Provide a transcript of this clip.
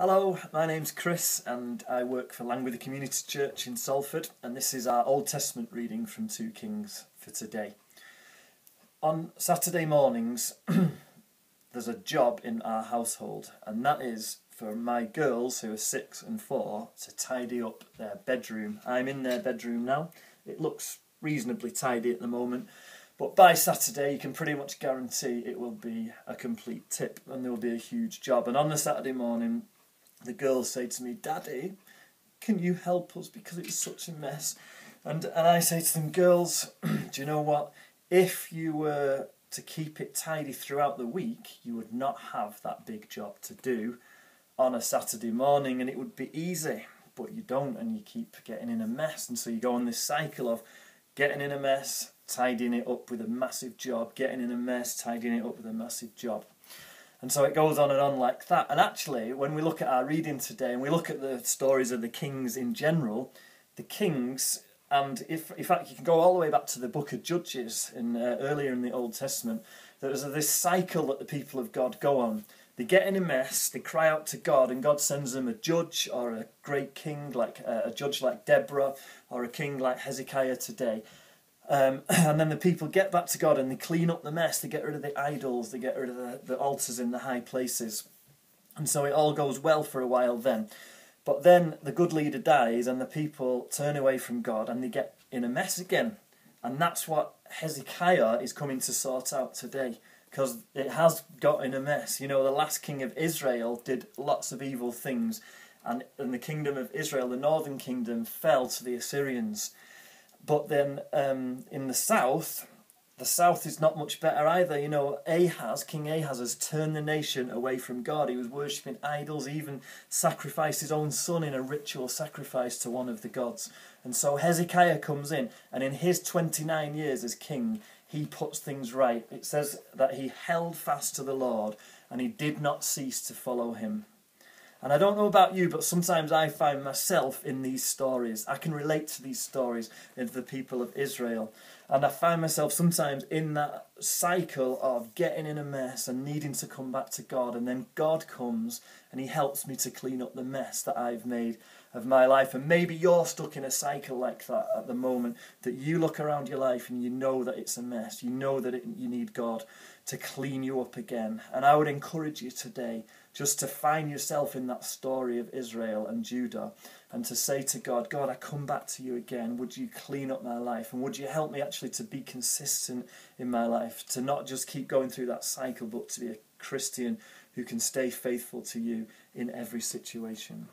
Hello, my name's Chris and I work for Langwithey Community Church in Salford, and this is our Old Testament reading from 2 Kings for today. On Saturday mornings there's a job in our household, and that is for my girls, who are 6 and 4, to tidy up their bedroom. I'm in their bedroom now. It looks reasonably tidy at the moment, but by Saturday you can pretty much guarantee it will be a complete tip and there will be a huge job. And on the Saturday morning the girls say to me, "Daddy, can you help us because it's such a mess?" And I say to them, "Girls, do you know what? If you were to keep it tidy throughout the week, you would not have that big job to do on a Saturday morning and it would be easy. But you don't, and you keep getting in a mess. And so you go on this cycle of getting in a mess, tidying it up with a massive job, getting in a mess, tidying it up with a massive job." And so it goes on and on like that. And actually, when we look at our reading today and we look at the stories of the kings in general, the kings, and in fact you can go all the way back to the book of Judges earlier in the Old Testament, there's this cycle that the people of God go on. They get in a mess, they cry out to God, and God sends them a judge or a great king, like a judge like Deborah, or a king like Hezekiah today. And then the people get back to God and they clean up the mess. They get rid of the idols, they get rid of the altars in the high places. And so it all goes well for a while then. But then the good leader dies and the people turn away from God and they get in a mess again. And that's what Hezekiah is coming to sort out today, because it has got in a mess. You know, the last king of Israel did lots of evil things, and the kingdom of Israel, the northern kingdom, fell to the Assyrians. But then in the south is not much better either. You know, King Ahaz has turned the nation away from God. He was worshipping idols, he even sacrificed his own son in a ritual sacrifice to one of the gods. And so Hezekiah comes in, and in his 29 years as king, he puts things right. It says that he held fast to the Lord and he did not cease to follow him. And I don't know about you, but sometimes I find myself in these stories. I can relate to these stories of the people of Israel. And I find myself sometimes in that cycle of getting in a mess and needing to come back to God. And then God comes and he helps me to clean up the mess that I've made of my life. And maybe you're stuck in a cycle like that at the moment, that you look around your life and you know that it's a mess. You know that you need God to clean you up again. And I would encourage you today just to find yourself in that story of Israel and Judah and to say to God, "God, I come back to you again. Would you clean up my life? And would you help me actually to be consistent in my life, to not just keep going through that cycle, but to be a Christian who can stay faithful to you in every situation."